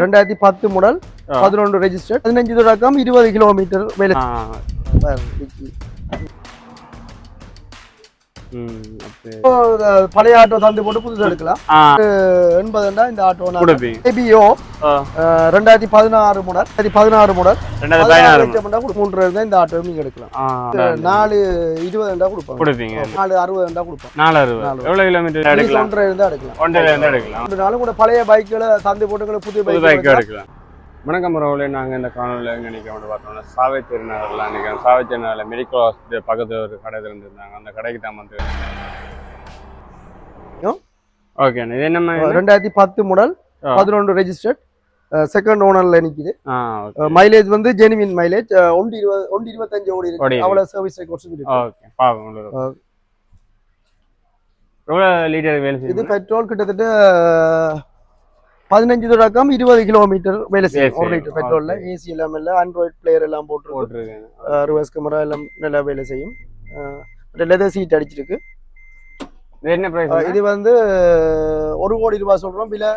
2010 முதல் 11 ரெஜிஸ்டர்ட் 15 தொடக்கம் 20 கிலோமீட்டர் வேலை பழைய ஆட்டோ தந்து போட்டு புதுசு எடுக்கலாம் 80 இந்த ஆட்டோ ஏபிஓ 2016 முதல் 3 இந்த ஆட்டோ நீங்க எடுக்கலாம் 420 கொடுப்பாங்க 460 கொடுப்பாங்க 460 எவ்வளவு கிலோமீட்டர் எடுக்கலாம் 1.5 எடுக்கலாம் கூட பழைய பைக்களை தந்து போட்டு புது பைக் எடுக்கலாம். வணக்கம் உறவுகளே, நாங்கள் இந்த காணொலியில் நினைக்க வந்து பார்த்தோம்னா சாவை திருநகரில் நினைக்கிறோம். சாவை திருநகரில் மெடிக்கல் ஹாஸ்பிட்டல் பக்கத்தில் ஒரு கடை இருந்திருந்தாங்க. அந்த கடைக்கு தான் வந்து ஓகே. இது என்ன 2010 முதல் 11 ரெஜிஸ்டர்ட் செகண்ட் ஓனர்ல நிக்குது. மைலேஜ் வந்து ஜெனுவின் மைலேஜ் 1.25 ஓடி இருக்கு. அவ்வளவு சர்வீஸ் ரெக்கார்ட்ஸ் இருக்கு. ஓகே பாருங்க. எவ்வளவு லிட்டர் வேலை செய்யுது? இது பெட்ரோல் கிட்டத்தட்ட 15 தொடக்கம் 20 கிலோமீட்டர் வேலை செய்யும். 1 லிட்டர் பெட்ரோல்ல ஏசி எல்லாம் இல்ல, ஆண்ட்ராய்ட் பிளேயர் எல்லாம் போட்டுருக்கேன். ரிவர்ஸ் கேமரா எல்லாம் நல்லா வேலை செய்யும். லெதர் சீட் அடிச்சிருக்கு. என்ன பிரைஸ்? இது வந்து 1 கோடி ரூபாய் சொல்றோம். விலை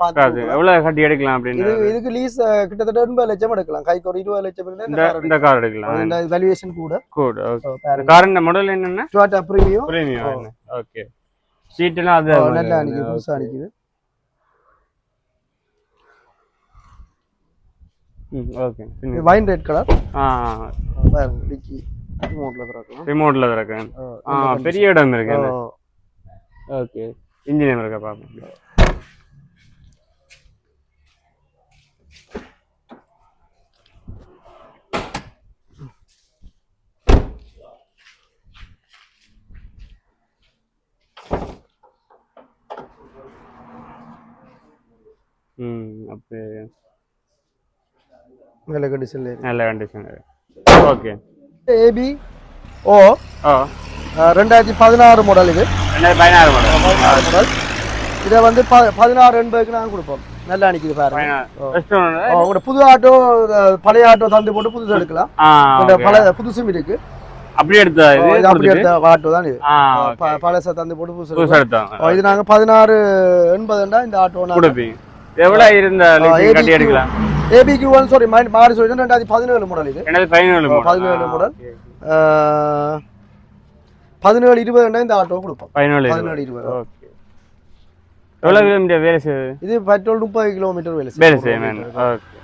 பாத்து எவ்வளவு கட்டி எடுக்கலாம் அப்படின்னு. இதுக்கு லீஸ் கிட்டத்தட்ட 80 லட்சம் எடுக்கலாம். கைக்கு ஒரு 20 லட்சம் இந்த கார் எடுக்கலாம். இந்த வேல்யூவேஷன் கூட. காரோட மாடல் என்னன்னா Toyota Premio. ஓகே. சீட் எல்லாம் அது நல்லா அடிக்குது, புதுசா அடிக்குது. ஓகே. Wine red colour. பாருங்க டிக்கி ரிமோட்ல திறக்கலாம். பெரிய இடம் இருக்கு. ஓகே. இன்ஜின் இருக்கா பாருங்க. அப்படியே நல்ல கண்டிஷன்ல ஓகே. ஏபி ஓ 2016 மாடல். இது 2016 மாடல். இதை வந்து 1680க்கு நாங்கள் கொடுப்போம். நல்லா நிக்குது பாருங்க. புது ஆட்டோ பழைய ஆட்டோ தந்து போட்டு புதுசு எடுக்கலாம். பழைய புதுசும் இருக்கு. அப்படி எடுத்த ஆட்டோ தான் இது. பழச தந்து போட்டு புதுசு எடுத்தோம். இது நாங்க 1680 இந்த ஆட்டோ கொடுப்பீங்க. எவ்வளவு இருந்த கட்டி எடுக்கலாம்? ஏபிக்கு சாரி மாறி சொல்லிட்டு 2017 மாடல். இது 2017 மாடல். 1720 இந்த ஆட்டோ கொடுப்போம். 1720. ஓகே. எவ்வளவு கிலோமீட்டர் வேலை செய்யுது? இது பெட்ரோல் 30 கிலோமீட்டர் வேலை செய்யும். ஓகே.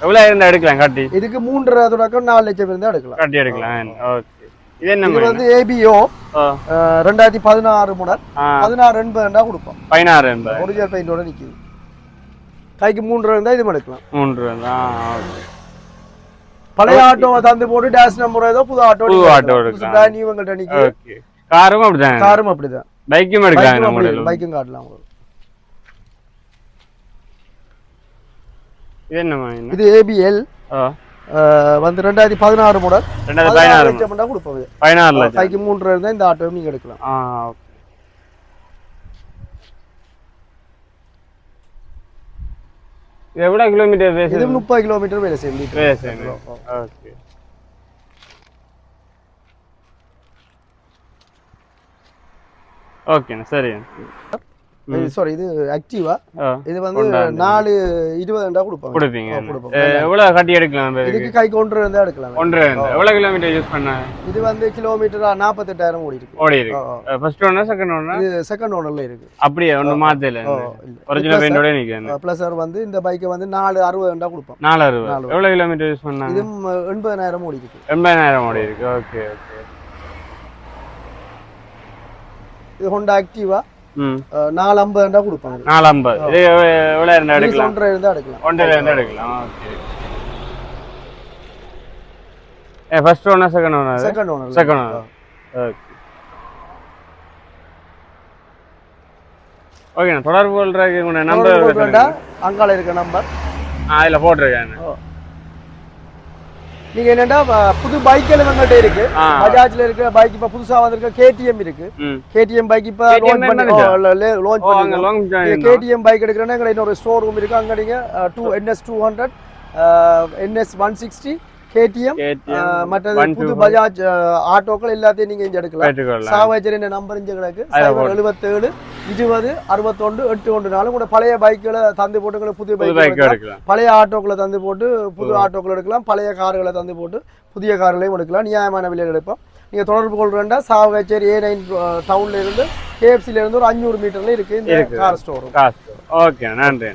எவ்வளவு இருந்தா எடுக்கலாம் கட்டி? இதுக்கு 3.5 தொடக்கம் 4 லட்சம் இருந்தா எடுக்கலாம். கட்டி எடுக்கலாம். ஓகே. இது என்ன? இது வந்து ஏபிஓ 2016 மாடல். 1680 கொடுப்போம். 1680 ஒரிஜினல் பெயிண்டோட நிக்குது. கைக்கு 3 இருந்தா இது எடுக்கலாம். 3 இருந்தா ஓகே. பழைய ஆட்டோ தந்து போட்டு டேஷ் நம்பர் ஏதோ புது ஆட்டோ எடுக்கலாம். பிராண்ட் நியூ எங்கள்ட்ட நிக்குது. ஓகே. காரும் அப்படிதான். பைக்கும் எடுக்கலாம். நம்ம பைக்கும் காட்டலாம். இது என்ன? இது ஏபிஎல் வந்து 2016 மாடல். 2016 லட்சம் கொடுப்போம். 16 லட்சம். கைக்கு 3 இருந்தா இந்த ஆட்டோ நீங்க எடுக்கலாம். ஓகே. எவ்வளவு கிலோமீட்டர் வேலை செய்யும்? 30 கிலோமீட்டர் வேலை செய்யும். ஓகே. ஓகே சரி. சாரி இது ஆக்டிவா. இது வந்து 420 கொடுப்பீங்க. எவ்வளவு கட்டி எடுக்கலாம்? இதுக்கு கைக்கு 1 இருந்தா எடுக்கலாம். 1 எவ்வளவு கிலோமீட்டர் யூஸ் பண்ண? இது வந்து கிலோமீட்டர் 48,000 ஓடி இருக்கு. First owner second owner? இது செகண்ட் ஓனர்ல இருக்கு. அப்படியே ஒண்ணு மாத்தல. ஒரிஜினல் பெயிண்டோட நிக்குது. பிளஸர் வந்து இந்த பைக்கை வந்து 460 கொடுப்போம். 460. எவ்வளவு கிலோமீட்டர் யூஸ் பண்ணா? இது 80,000 ஓடி இருக்கு. 80,000 ஓடி இருக்கு. ஓகே. இது ஹோண்டா ஆக்டிவா 450 கொடுப்பாங்க. 450. இது எவ்வளவு இருந்தா எடுக்கலாம்? 1.5 இருந்தா எடுக்கலாம். 1.5 இருந்தா எடுக்கலாம். Okay. First owner second owner? Second owner. Okay. Okay. தொடர்பு கொள்றதுக்கு உங்க நம்பர் அங்கால இருக்க நம்பர் அதுல போட்டுருக்கேன். நீங்க என்னன்னா புது பைக்கள் எங்கள்கிட்ட இருக்கு. பஜாஜ்ல இருக்க பைக் இப்ப புதுசா வந்திருக்க கேடிஎம் இருக்கு. கேடிஎம் பைக் இப்ப லான்ச் பண்ணி கேடிஎம் பைக் எடுக்கிறேன்னா எங்க இன்னொரு ஸ்டோர் ரூம் இருக்கு. அங்க நீங்க NS 200 NS 160 கேடிஎம் மற்றது புது பஜாஜ் ஆட்டோக்கள் எல்லாத்தையும் நீங்க இங்க எடுக்கலாம். சாவேஜர் என்ற நம்பர் இங்க கிடக்கு. 77 20 61 81 கூட பழைய பைக்குகளை தந்து போட்டு புதிய பைக் எடுக்கலாம். பழைய ஆட்டோக்களை தந்து போட்டு புது ஆட்டோக்களை எடுக்கலாம், பழைய கார்களை தந்து போட்டு புதிய கார்களையும் எடுக்கலாம், நியாயமான விலையில் எடுப்போம். நீங்கள் தொடர்பு கொள்றேன்டா சாவகச்சேரி A9 டவுன்ல இருந்து KFC ல இருந்து ஒரு 500 மீட்டர்ல இருக்கு இந்த கார் ஸ்டோர். ஓகே, நன்றி.